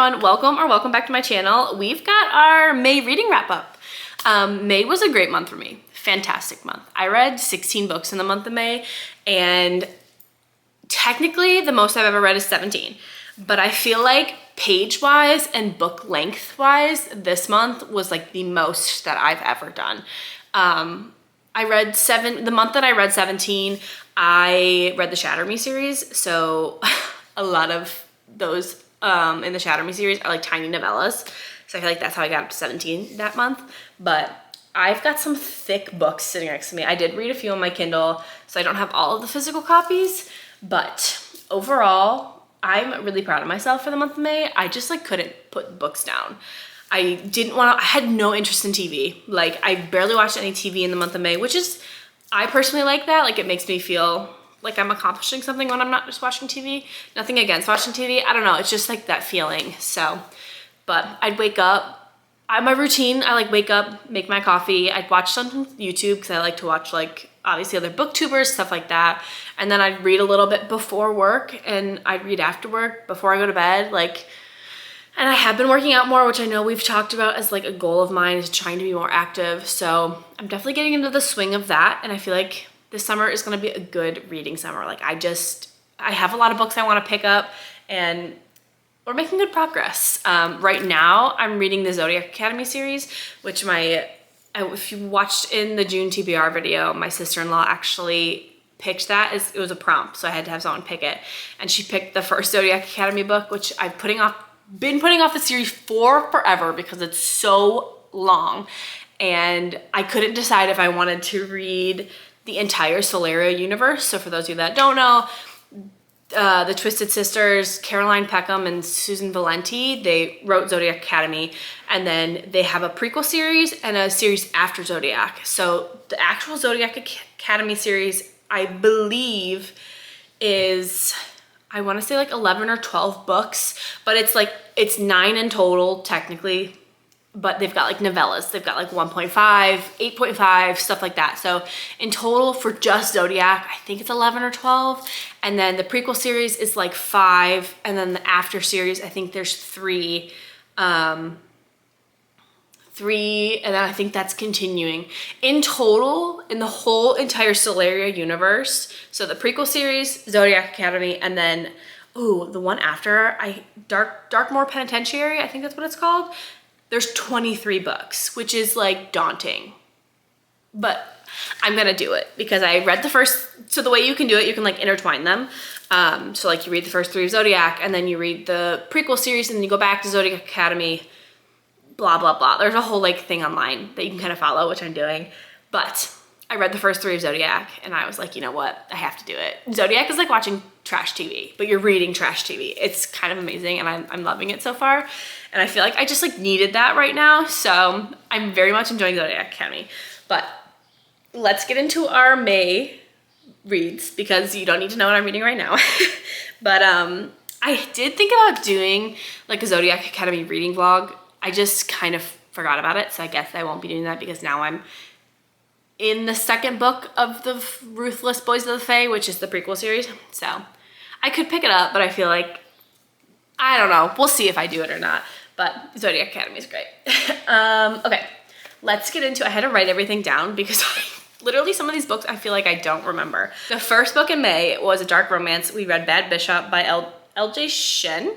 everyone, welcome back to my channel. We've got our May reading wrap up. May was a great month for me. Fantastic month. I read 16 books in the month of May, and technically the most I've ever read is 17. But I feel like page-wise and book length-wise, this month was like the most that I've ever done. The month that I read 17, I read the Shatter Me series. So a lot of those in the Shatter Me series are like tiny novellas. So I feel like that's how I got up to 17 that month. But I've got some thick books sitting next to me. I did read a few on my Kindle, so I don't have all of the physical copies. But overall, I'm really proud of myself for the month of May. I just like couldn't put books down. I had no interest in TV. Like I barely watched any TV in the month of May, which is, I personally like that. Like it makes me feel like I'm accomplishing something when I'm not just watching TV. Nothing against watching TV. I don't know. It's just like that feeling. So, but I'd wake up. My routine, I like wake up, make my coffee. I'd watch something on YouTube because I like to watch like obviously other booktubers, stuff like that. And then I'd read a little bit before work and I'd read after work before I go to bed. And I have been working out more, which I know we've talked about as like a goal of mine, is trying to be more active. So I'm definitely getting into the swing of that. And I feel like this summer is going to be a good reading summer. Like I have a lot of books I want to pick up and we're making good progress. Right now I'm reading the Zodiac Academy series, which if you watched in the June TBR video, my sister-in-law actually picked that as it was a prompt. So I had to have someone pick it. And she picked the first Zodiac Academy book, which I've been putting off the series for forever because it's so long. And I couldn't decide if I wanted to read the entire Solaria universe. So for those of you that don't know, the Twisted Sisters, Caroline Peckham and Susan Valenti, they wrote Zodiac Academy, and then they have a prequel series and a series after Zodiac. So the actual Zodiac Academy series, I believe, is, I want to say like 11 or 12 books, but it's 9 in total technically. But they've got like novellas. They've got like 1.5, 8.5, stuff like that. So in total for just Zodiac, I think it's 11 or 12. And then the prequel series is like 5. And then the after series, I think there's 3. 3, and then I think that's continuing. In total, in the whole entire Solaria universe, so the prequel series, Zodiac Academy, and then, the one after, Darkmoor Penitentiary, I think that's what it's called. There's 23 books, which is like daunting, but I'm gonna do it because I read the first, so the way you can do it, you can like intertwine them. So like you read the first 3 of Zodiac and then you read the prequel series and then you go back to Zodiac Academy, blah, blah, blah. There's a whole like thing online that you can kind of follow, which I'm doing. But I read the first 3 of Zodiac and I was like, you know what? I have to do it. Zodiac is like watching trash TV, but you're reading trash TV. It's kind of amazing and I'm loving it so far. And I feel like I just like needed that right now. So I'm very much enjoying Zodiac Academy. But let's get into our May reads because you don't need to know what I'm reading right now. But I did think about doing like a Zodiac Academy reading vlog. I just kind of forgot about it. So I guess I won't be doing that because now I'm in the second book of the Ruthless Boys of the Fae, which is the prequel series. So I could pick it up, but I feel like, I don't know. We'll see if I do it or not. But Zodiac Academy is great. Okay, let's get into, I had to write everything down because literally some of these books I feel like I don't remember. The first book in May was a dark romance. We read Bad Bishop by LJ Shen.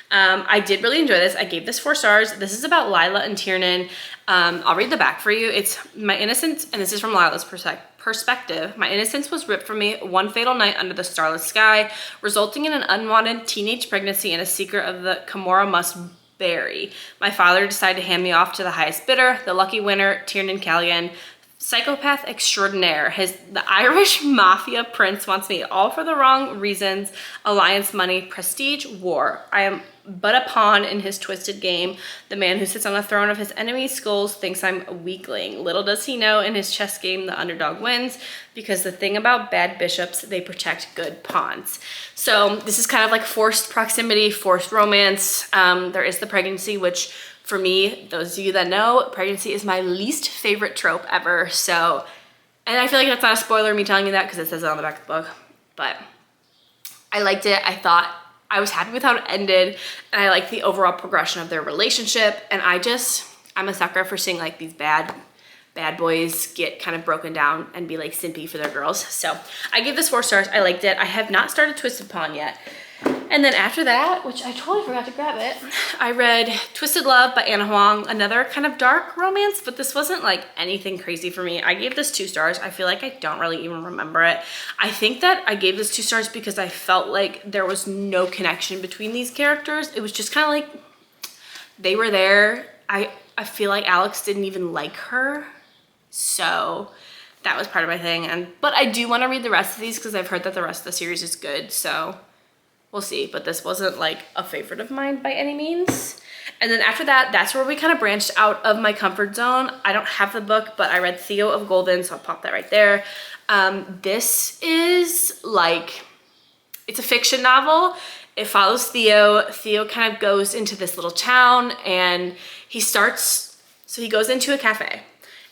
I did really enjoy this. I gave this 4 stars. This is about Lila and Tiernan. I'll read the back for you. It's my innocence, and this is from Lila's perspective. My innocence was ripped from me one fatal night under the starless sky, resulting in an unwanted teenage pregnancy and a secret of the Kimura must bury. My father decided to hand me off to the highest bidder, the lucky winner, Tiernan Callion, psychopath extraordinaire. The Irish mafia prince wants me all for the wrong reasons. Alliance, money, prestige, war. I am but a pawn in his twisted game. The man who sits on the throne of his enemy's skulls thinks I'm a weakling. Little does he know, in his chess game, the underdog wins, because the thing about bad bishops, they protect good pawns. So this is kind of like forced proximity, forced romance. There is the pregnancy, which for me, those of you that know, pregnancy is my least favorite trope ever. So, and I feel like that's not a spoiler, me telling you that, because it says it on the back of the book, but I liked it. I thought I was happy with how it ended, and I like the overall progression of their relationship. And I'm a sucker for seeing like these bad boys get kind of broken down and be like simpy for their girls. So I gave this 4 stars. I liked it. I have not started Twisted Pawn yet. And then after that, which I totally forgot to grab it, I read Twisted Love by Anna Huang, another kind of dark romance, but this wasn't like anything crazy for me. I gave this 2 stars. I feel like I don't really even remember it. I think that I gave this 2 stars because I felt like there was no connection between these characters. It was just kind of like they were there. I feel like Alex didn't even like her. So that was part of my thing. But I do want to read the rest of these because I've heard that the rest of the series is good. So we'll see, but this wasn't like a favorite of mine by any means. And then after that, that's where we kind of branched out of my comfort zone. I don't have the book, but I read Theo of Golden, so I'll pop that right there. This is like, it's a fiction novel. It follows Theo. Theo kind of goes into this little town and he goes into a cafe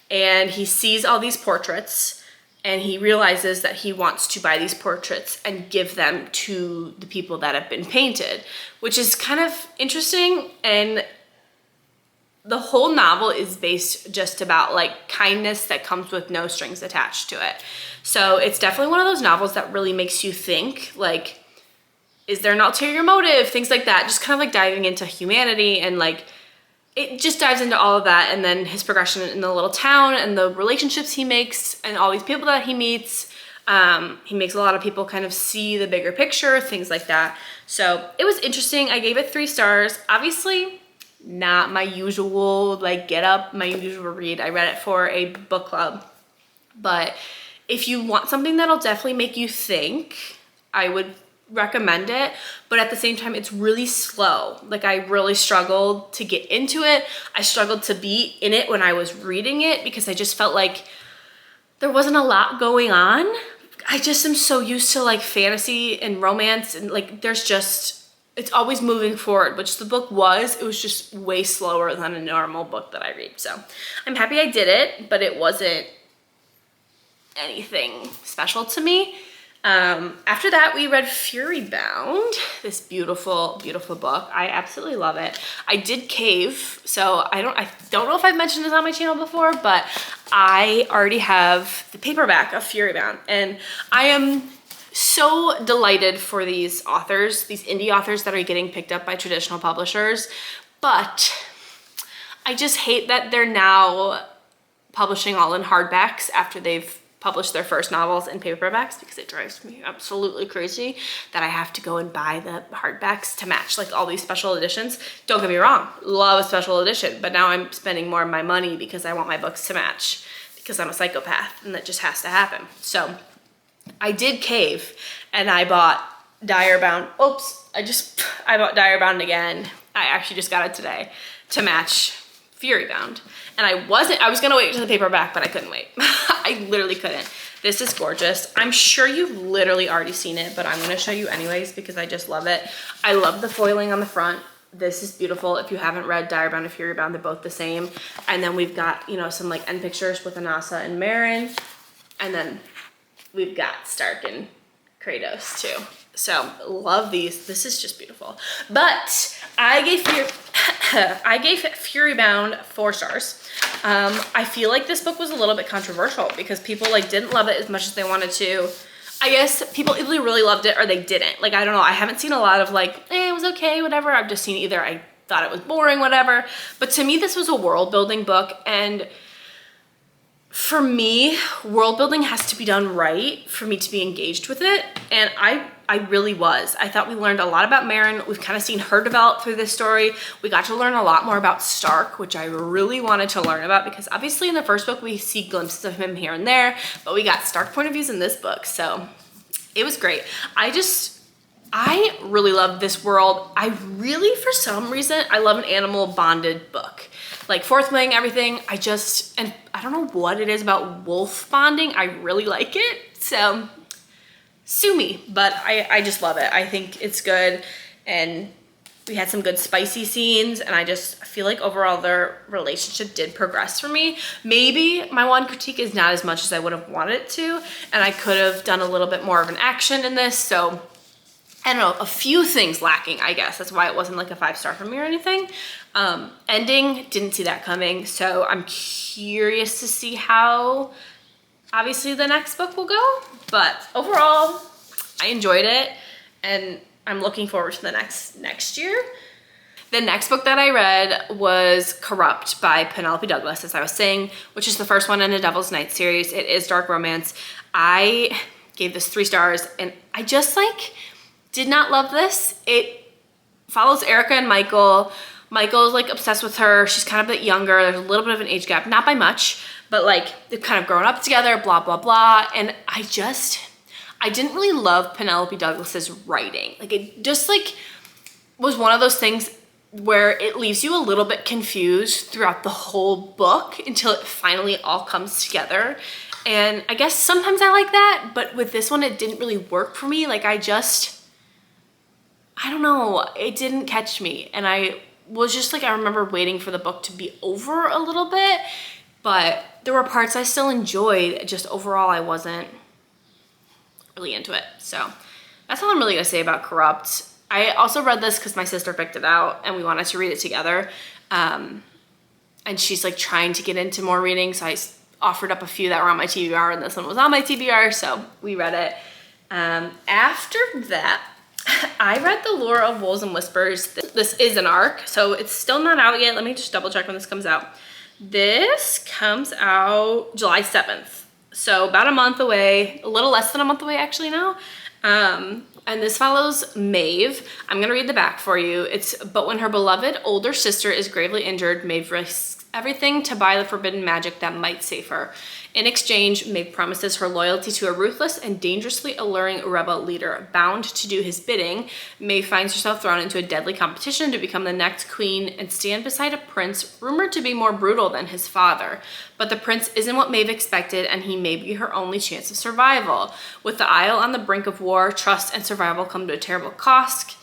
and he sees all these portraits. And he realizes that he wants to buy these portraits and give them to the people that have been painted, which is kind of interesting. And the whole novel is based just about like kindness that comes with no strings attached to it. So it's definitely one of those novels that really makes you think, like, is there an ulterior motive? Things like that, just kind of like diving into humanity and like, it just dives into all of that, and then his progression in the little town and the relationships he makes and all these people that he meets. He makes a lot of people kind of see the bigger picture, things like that. So it was interesting. I gave it 3 stars. Obviously not my usual like my usual read. I read it for a book club. But if you want something that'll definitely make you think, I would recommend it, but at the same time it's really slow. Like I really struggled to get into it. I struggled to be in it when I was reading it because I just felt like there wasn't a lot going on. I just am so used to like fantasy and romance and like it's always moving forward, which the book was. It was just way slower than a normal book that I read. So I'm happy I did it, but it wasn't anything special to me. After that, we read Fury Bound, this beautiful, beautiful book. I absolutely love it. I did cave, so I don't know if I've mentioned this on my channel before, but I already have the paperback of Fury Bound, and I am so delighted for these authors, these indie authors that are getting picked up by traditional publishers, but I just hate that they're now publishing all in hardbacks after they've publish their first novels in paperbacks, because it drives me absolutely crazy that I have to go and buy the hardbacks to match like all these special editions. Don't get me wrong, love a special edition, but now I'm spending more of my money because I want my books to match because I'm a psychopath and that just has to happen. So I did cave and I bought Direbound. Oops, I bought Direbound again. I actually just got it today to match Fury Bound. And I was gonna wait to the paperback, but I couldn't wait. I literally couldn't. This is gorgeous. I'm sure you've literally already seen it, but I'm gonna show you anyways because I just love it. I love the foiling on the front. This is beautiful. If you haven't read Direbound and Fury Bound, they're both the same. And then we've got, you know, some like end pictures with Anasa and Marin. And then we've got Stark and Kratos too. So love these. This is just beautiful. But I gave Fury Bound 4 stars. I feel like this book was a little bit controversial because people like didn't love it as much as they wanted to. I guess people either really loved it or they didn't. Like, I don't know. I haven't seen a lot of like, it was okay, whatever. I've just seen either I thought it was boring, whatever. But to me, this was a world building book. And for me, world building has to be done right for me to be engaged with it. And I really was. I thought we learned a lot about Marin. We've kind of seen her develop through this story. We got to learn a lot more about Stark, which I really wanted to learn about because obviously in the first book, we see glimpses of him here and there, but we got Stark point of views in this book. So it was great. I really love this world. I really, for some reason, I love an animal bonded book. Like fourth wing, everything. And I don't know what it is about wolf bonding. I really like it. So sue me, but I just love it. I think it's good. And we had some good spicy scenes. And I just feel like overall their relationship did progress for me. Maybe my one critique is not as much as I would have wanted it to. And I could have done a little bit more of an action in this. So I don't know, a few things lacking, I guess. That's why it wasn't like a 5-star for me or anything. Ending, didn't see that coming. So I'm curious to see how obviously the next book will go. But overall, I enjoyed it and I'm looking forward to the next year. The next book that I read was Corrupt by Penelope Douglas, as I was saying, which is the first one in the Devil's Night series. It is dark romance. I gave this 3 stars and I just like did not love this. It follows Erica and Michael. Michael's like obsessed with her. She's kind of a bit younger. There's a little bit of an age gap, not by much, but like they've kind of grown up together, blah, blah, blah. And I didn't really love Penelope Douglas's writing. Like it just like was one of those things where it leaves you a little bit confused throughout the whole book until it finally all comes together. And I guess sometimes I like that, but with this one, it didn't really work for me. Like I don't know, it didn't catch me. And I was just like, I remember waiting for the book to be over a little bit, but there were parts I still enjoyed. Just overall, I wasn't really into it. So that's all I'm really gonna say about Corrupt. I also read this because my sister picked it out and we wanted to read it together. And she's like trying to get into more reading. So I offered up a few that were on my TBR and this one was on my TBR. So we read it. After that, I read The Lure of Wolves and Whispers. This is an arc, so it's still not out yet. Let me just double check when this comes out. This comes out July 7th. So about a month away, a little less than a month away actually now. And this follows Maeve. I'm gonna read the back for you. But when her beloved older sister is gravely injured, Maeve risks everything to buy the forbidden magic that might save her. In exchange, Maeve promises her loyalty to a ruthless and dangerously alluring rebel leader. Bound to do his bidding, Maeve finds herself thrown into a deadly competition to become the next queen and stand beside a prince rumored to be more brutal than his father. But the prince isn't what Maeve expected, and he may be her only chance of survival. With the Isle on the brink of war, trust and survival come to a terrible cost,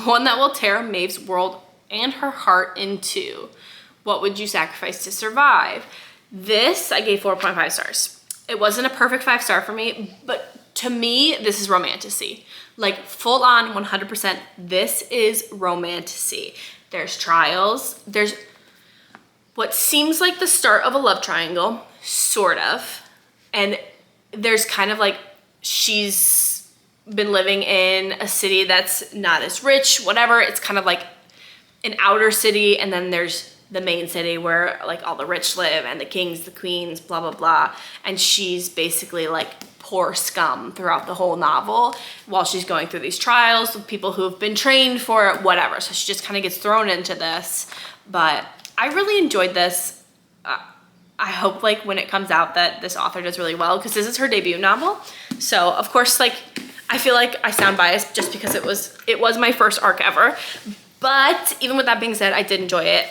one that will tear Maeve's world and her heart in two. What would you sacrifice to survive? This, I gave 4.5 stars. It wasn't a perfect 5-star for me, but to me, this is romantasy. Like full on 100%, this is romantasy. There's trials. There's what seems like the start of a love triangle, sort of. And there's kind of like, she's been living in a city that's not as rich, whatever. It's kind of like an outer city, and then there's the main city where like all the rich live and the kings, the queens, blah, blah, blah. And she's basically like poor scum throughout the whole novel while she's going through these trials with people who have been trained for it, whatever. So she just kind of gets thrown into this. But I really enjoyed this. I hope like when it comes out that this author does really well, because this is her debut novel. So of course, like I feel like I sound biased just because it was my first arc ever. But even with that being said, I did enjoy it.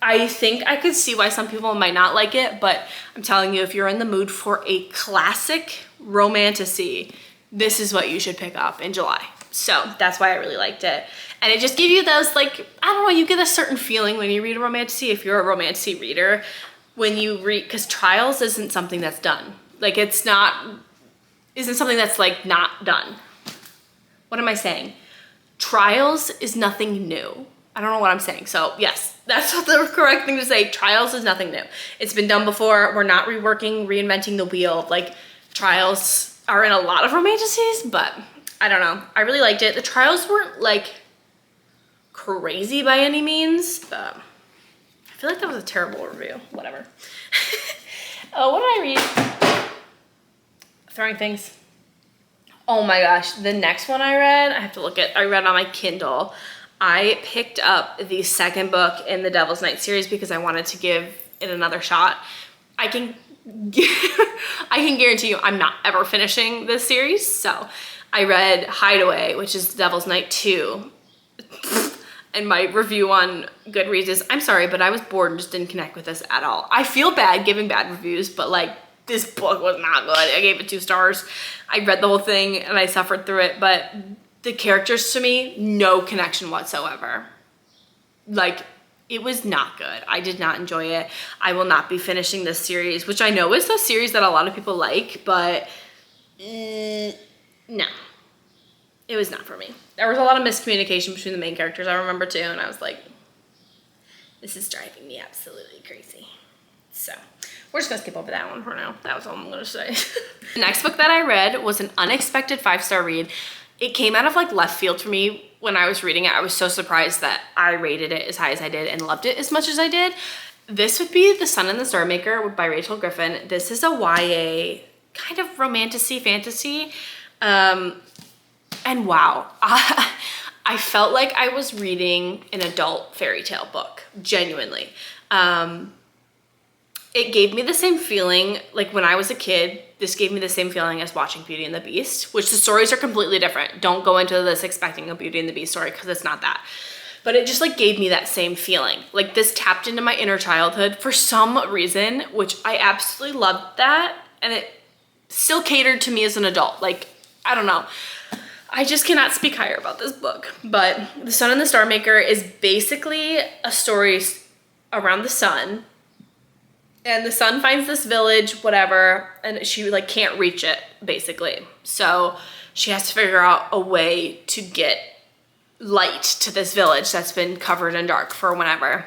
I think I could see why some people might not like it, but I'm telling you, if you're in the mood for a classic romantasy, this is what you should pick up in July. So that's why I really liked it. And it just gave you those, like, I don't know, you get a certain feeling when you read a romantasy, if you're a romantasy reader, when you read, because Trials isn't something that's done. Like isn't something that's like not done. What am I saying? Trials is nothing new. I don't know what I'm saying. So yes, that's what the correct thing to say. Trials is nothing new. It's been done before. We're not reinventing the wheel. Like Trials are in a lot of romantasies, but I don't know. I really liked it. The Trials weren't like crazy by any means. I feel like that was a terrible review. Whatever. Oh, what did I read? Throwing things. Oh my gosh, the next one I read, I read on my Kindle. I picked up the second book in the Devil's Night series because I wanted to give it another shot. I can guarantee you I'm not ever finishing this series. So I read Hideaway, which is Devil's Night 2. And my review on Goodreads is, I'm sorry, but I was bored and just didn't connect with this at all. I feel bad giving bad reviews, but like, this book was not good. I gave it 2 stars. I read the whole thing and I suffered through it, but the characters to me, no connection whatsoever. Like, it was not good. I did not enjoy it. I will not be finishing this series, which I know is a series that a lot of people like, but no. it was not for me. There was a lot of miscommunication between the main characters, I remember too, and I was like, this is driving me absolutely crazy. So we're just gonna skip over that one for now. That was all I'm gonna say. The next book that I read was an unexpected 5-star read. It came out of like left field for me when I was reading it. I was so surprised that I rated it as high as I did and loved it as much as I did. This would be The Sun and the Starmaker by Rachel Griffin. This is a YA kind of romantasy fantasy. And wow, I felt like I was reading an adult fairy tale book, genuinely. It gave me the same feeling, like when I was a kid, this gave me the same feeling as watching Beauty and the Beast, which the stories are completely different. Don't go into this expecting a Beauty and the Beast story because it's not that. But it just like gave me that same feeling. Like this tapped into my inner childhood for some reason, which I absolutely loved that. And it still catered to me as an adult. Like, I don't know. I just cannot speak higher about this book. But The Sun and the Starmaker is basically a story around the sun. And the sun finds this village, whatever, and she like can't reach it, basically. So she has to figure out a way to get light to this village that's been covered in dark for whenever.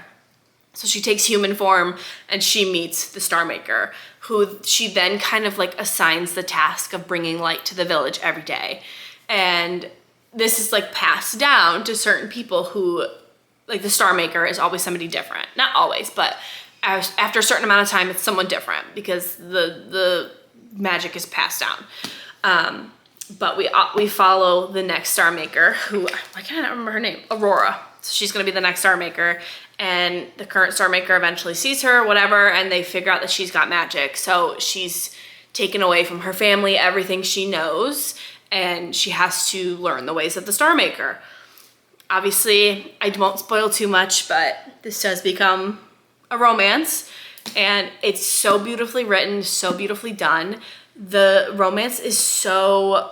So she takes human form and she meets the Starmaker, who she then kind of like assigns the task of bringing light to the village every day. And this is like passed down to certain people who, like the Starmaker is always somebody different. Not always, but after a certain amount of time, it's someone different because the magic is passed down. But we follow the next Starmaker, who, I can't remember her name, Aurora. So she's gonna be the next Starmaker, and the current Starmaker eventually sees her, whatever, and they figure out that she's got magic. So she's taken away from her family, everything she knows, and she has to learn the ways of the Starmaker. Obviously, I won't spoil too much, but this does become a romance, and it's so beautifully written, so beautifully done. The romance is so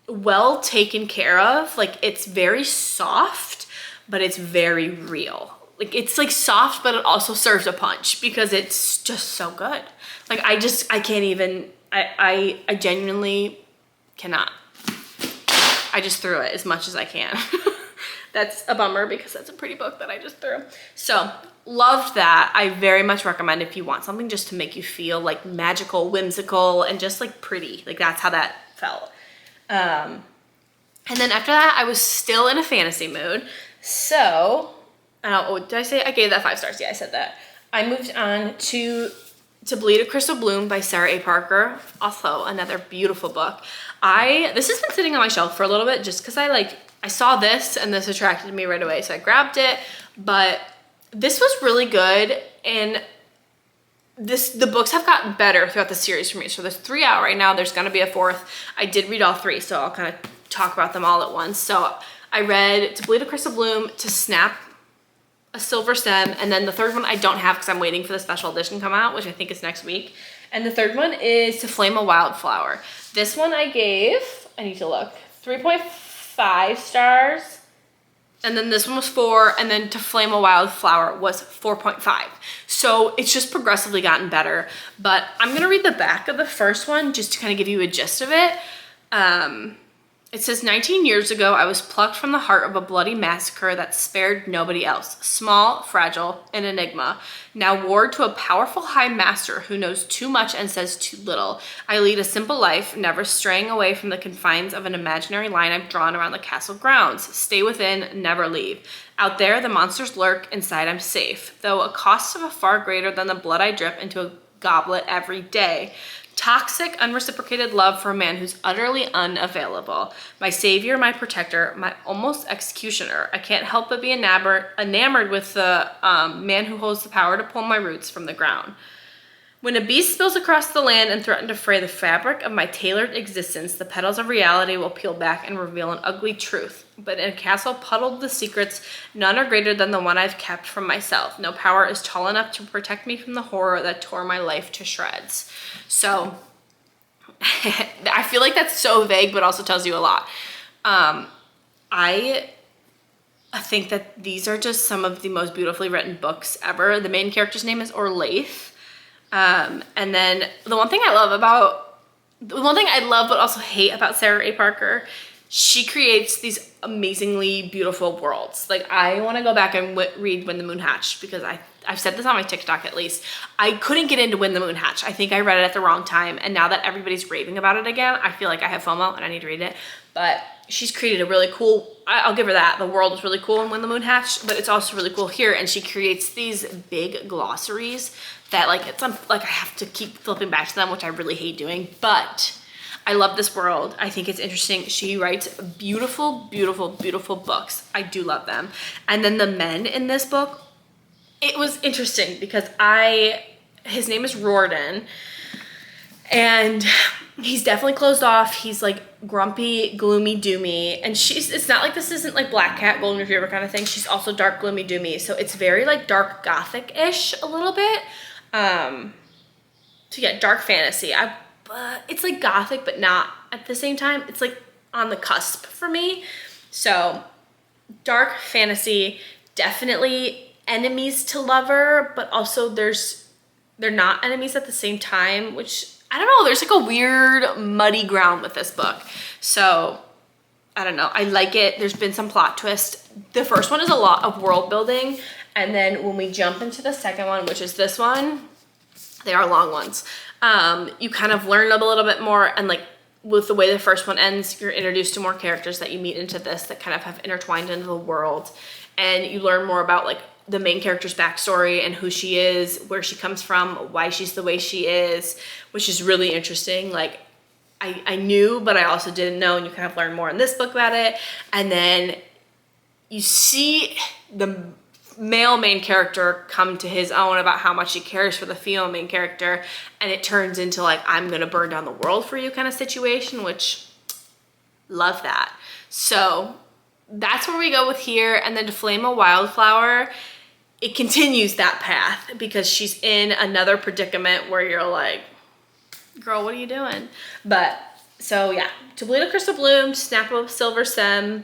well taken care of. Like, it's very soft, but it's very real. Like, it's like soft, but it also serves a punch because it's just so good. Like, I can't even, I genuinely cannot. I just threw it as much as I can. That's a bummer because that's a pretty book that I just threw. So, loved that. I very much recommend if you want something just to make you feel like magical, whimsical, and just like pretty. Like that's how that felt. And then after that, I was still in a fantasy mood. So, did I say I gave that 5 stars? Yeah, I said that. I moved on to Bleed a Crystal Bloom by Sarah A. Parker. Also another beautiful book. This has been sitting on my shelf for a little bit just because I saw this and this attracted me right away. So I grabbed it, but this was really good, and the books have gotten better throughout the series for me. So there's 3 out right now. There's gonna be a 4th. I did read all 3, so I'll kind of talk about them all at once. So I read To Bleed a Crystal Bloom, To Snap a Silver Stem, and then the 3rd one I don't have because I'm waiting for the special edition to come out, which I think is next week. And the 3rd one is To Flame a Wildflower. This one I gave, I need to look, 3.5 stars. And then this one was 4, and then To Flame a Wildflower was 4.5. So it's just progressively gotten better. But I'm gonna read the back of the first one just to kind of give you a gist of it. It says, 19 years ago, I was plucked from the heart of a bloody massacre that spared nobody else. Small, fragile, an enigma. Now ward to a powerful high master who knows too much and says too little. I lead a simple life, never straying away from the confines of an imaginary line I've drawn around the castle grounds. Stay within, never leave. Out there, the monsters lurk. Inside, I'm safe. Though a cost of a far greater than the blood I drip into a goblet every day. Toxic, unreciprocated love for a man who's utterly unavailable. My savior, my protector, my almost executioner. I can't help but be enamored with the man who holds the power to pull my roots from the ground. When a beast spills across the land and threatens to fray the fabric of my tailored existence, the petals of reality will peel back and reveal an ugly truth. But in a castle puddled with secrets, none are greater than the one I've kept from myself. No power is tall enough to protect me from the horror that tore my life to shreds. So, I feel like that's so vague, but also tells you a lot. I think that these are just some of the most beautifully written books ever. The main character's name is Orlaith. And then the one thing I love but also hate about Sarah A. Parker she creates these amazingly beautiful worlds. Like, I want to go back and read When the Moon Hatched, because I've said this on my TikTok at least. I couldn't get into When the Moon Hatched. I think I read it at the wrong time, and now that everybody's raving about it again, I feel like I have FOMO and I need to read it. But she's created a really cool, I'll give her that. The world was really cool in When the Moon Hatched, but it's also really cool here. And she creates these big glossaries that like, I have to keep flipping back to them, which I really hate doing, but I love this world. I think it's interesting. She writes beautiful, beautiful, beautiful books. I do love them. And then the men in this book, it was interesting because his name is Rorden, and he's definitely closed off. He's like grumpy, gloomy, doomy. And it's not like this isn't like Black Cat, Golden Retriever kind of thing. She's also dark, gloomy, doomy. So it's very like dark gothic-ish a little bit. So yeah, dark fantasy. It's like gothic, but not at the same time. It's like on the cusp for me. So dark fantasy, definitely enemies to lover, but also they're not enemies at the same time, which I don't know. There's like a weird muddy ground with this book. So I don't know. I like it. There's been some plot twists. The first one is a lot of world building. And then when we jump into the second one, which is this one, they are long ones. You kind of learn a little bit more, and like with the way the first one ends, you're introduced to more characters that you meet into this that kind of have intertwined into the world, and you learn more about like the main character's backstory and who she is, where she comes from, why she's the way she is, which is really interesting. Like I knew, but I also didn't know, and you kind of learn more in this book about it. And then you see the male main character come to his own about how much he cares for the female main character, and it turns into like, I'm gonna burn down the world for you kind of situation, which love that. So that's where we go with here. And then To Flame a Wildflower, it continues that path because she's in another predicament where you're like, girl, what are you doing? But so yeah, To Bleed a Crystal Bloom, Snap a Silver Stem,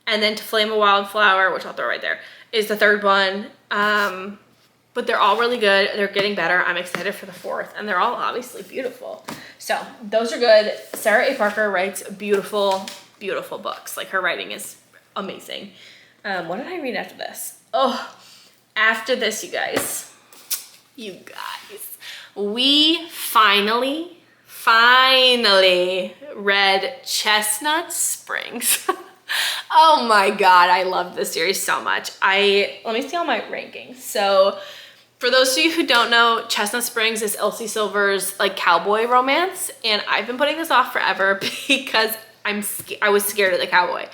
and then To Flame a Wildflower, which I'll throw right there, is the third one. But they're all really good. They're getting better. I'm excited for the fourth, and they're all obviously beautiful. So those are good. Sarah A. Parker writes beautiful, beautiful books. Like, her writing is amazing. What did I read after this? Oh, after this, you guys, we finally read Chestnut Springs. Oh my God, I love this series so much. Let me see all my rankings. So for those of you who don't know, Chestnut Springs is Elsie Silver's like cowboy romance, and I've been putting this off forever because I was scared of the cowboy.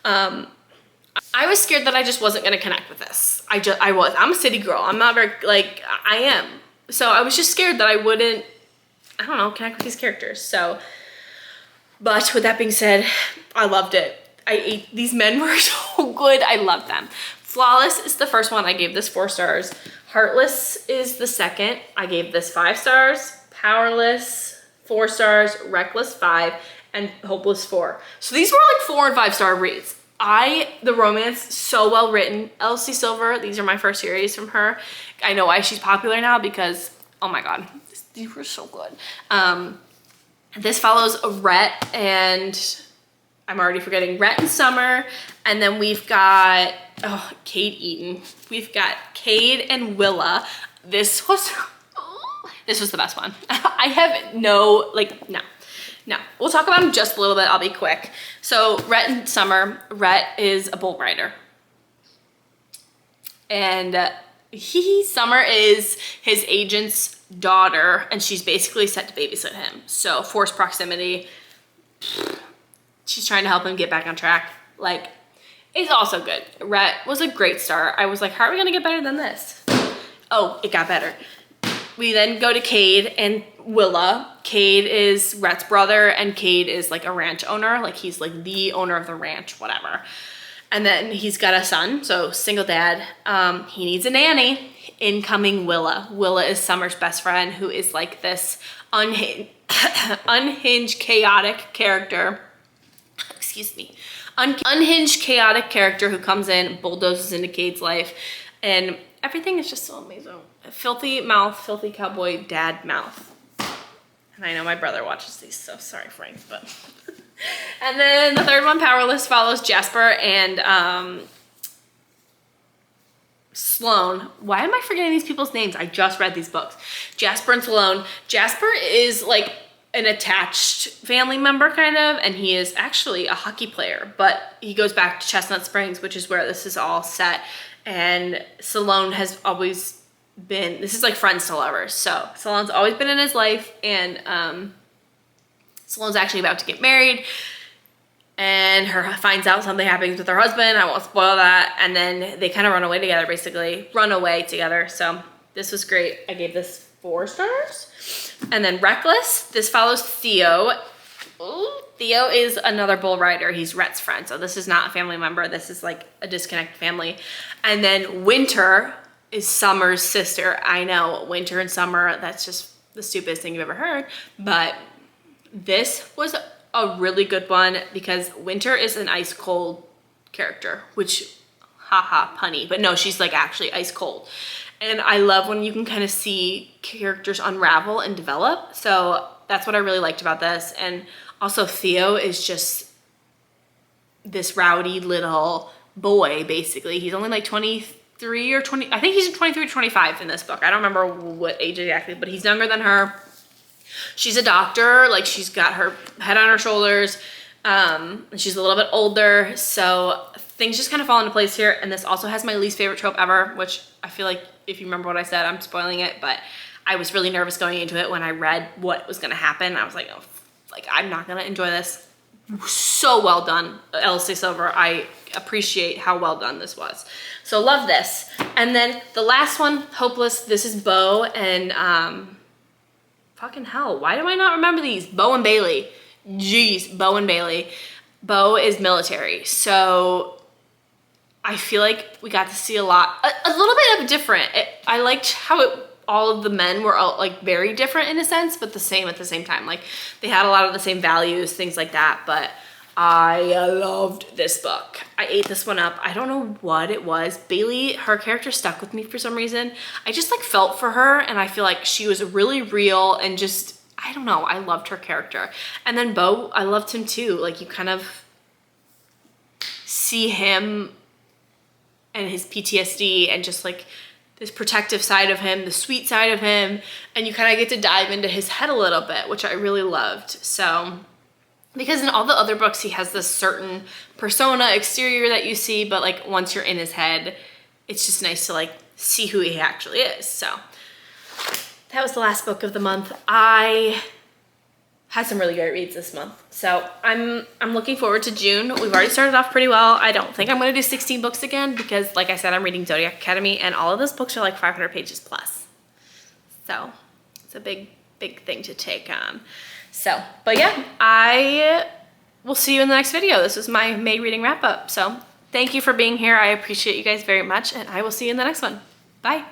I was scared that I just wasn't gonna connect with this. I'm a city girl. I'm not very, like, I am. So I was just scared that I wouldn't, I don't know, connect with these characters. So, but with that being said, I loved it. These men were so good. I love them. Flawless is the first one. I gave this 4 stars. Heartless is the second. I gave this 5 stars. Powerless, 4 stars. Reckless, 5. And Hopeless, 4. So these were like 4 and 5 star reads. The romance, so well written. Elsie Silver, these are my first series from her. I know why she's popular now because, oh my God, these were so good. This follows Rhett and, I'm already forgetting, Rhett and Summer. And then we've got, Cade Eaton. We've got Cade and Willa. This was the best one. I have no. We'll talk about him just a little bit. I'll be quick. So Rhett and Summer. Rhett is a bull rider. And Summer is his agent's daughter, and she's basically set to babysit him. So forced proximity. She's trying to help him get back on track. Like, it's also good. Rhett was a great start. I was like, how are we gonna get better than this? Oh, it got better. We then go to Cade and Willa. Cade is Rhett's brother, and Cade is like a ranch owner. Like, he's like the owner of the ranch, whatever. And then he's got a son, so single dad. He needs a nanny. Incoming Willa. Willa is Summer's best friend, who is like this unhinged, chaotic character. Excuse me. Unhinged, chaotic character who comes in, bulldozes into Cade's life, and everything is just so amazing. Filthy mouth, filthy cowboy dad mouth. And I know my brother watches these, so sorry, Frank, but And then the third one, Powerless, follows Jasper and Sloane. Why am I forgetting these people's names? I just read these books. Jasper and Sloane. Jasper is like an attached family member kind of, and he is actually a hockey player, but he goes back to Chestnut Springs, which is where this is all set. And Sloane has always been, this is like friends to lovers. So Sloane's always been in his life, and Sloane's actually about to get married, and her finds out something happens with her husband. I won't spoil that. And then they kind of run away together, basically. Run away together. So this was great. I gave this 4 stars. And then Reckless. This follows Theo. Ooh, Theo is another bull rider. He's Rhett's friend. So this is not a family member. This is like a disconnected family. And then Winter is Summer's sister. I know, Winter and Summer, that's just the stupidest thing you've ever heard. But this was a really good one because Winter is an ice cold character, which haha punny, but no, she's like actually ice cold. And I love when you can kind of see characters unravel and develop. So that's what I really liked about this. And also Theo is just this rowdy little boy, basically. He's only like 23 or 20, I think he's 23 or 25 in this book. I don't remember what age exactly, but he's younger than her. She's a doctor, like she's got her head on her shoulders, and she's a little bit older, so things just kind of fall into place here. And this also has my least favorite trope ever, which I feel like if you remember what I said, I'm spoiling it, but I was really nervous going into it when I read what was gonna happen. I was like, oh, like I'm not gonna enjoy this. So well done, Elsie Silver. I appreciate how well done this was. So love this. And then the last one, Hopeless. This is Bo and fucking hell, why do I not remember these? Bo and Bailey. Jeez, Bo and Bailey. Bo is military, so I feel like we got to see a lot, a little bit of different. I liked how all of the men were all like very different in a sense, but the same at the same time. Like they had a lot of the same values, things like that, but I loved this book. I ate this one up. I don't know what it was. Bailey, her character stuck with me for some reason. I just like felt for her, and I feel like she was really real and just, I don't know, I loved her character. And then Bo, I loved him too. Like you kind of see him and his PTSD and just like this protective side of him, the sweet side of him, and you kind of get to dive into his head a little bit, which I really loved. So, because in all the other books, he has this certain persona, exterior that you see, but like once you're in his head, it's just nice to like see who he actually is. So that was the last book of the month. I had some really great reads this month. So I'm looking forward to June. We've already started off pretty well. I don't think I'm gonna do 16 books again because like I said, I'm reading Zodiac Academy and all of those books are like 500 pages plus. So it's a big thing to take on. So, but yeah, I will see you in the next video. This is my May reading wrap up. So thank you for being here. I appreciate you guys very much, and I will see you in the next one. Bye.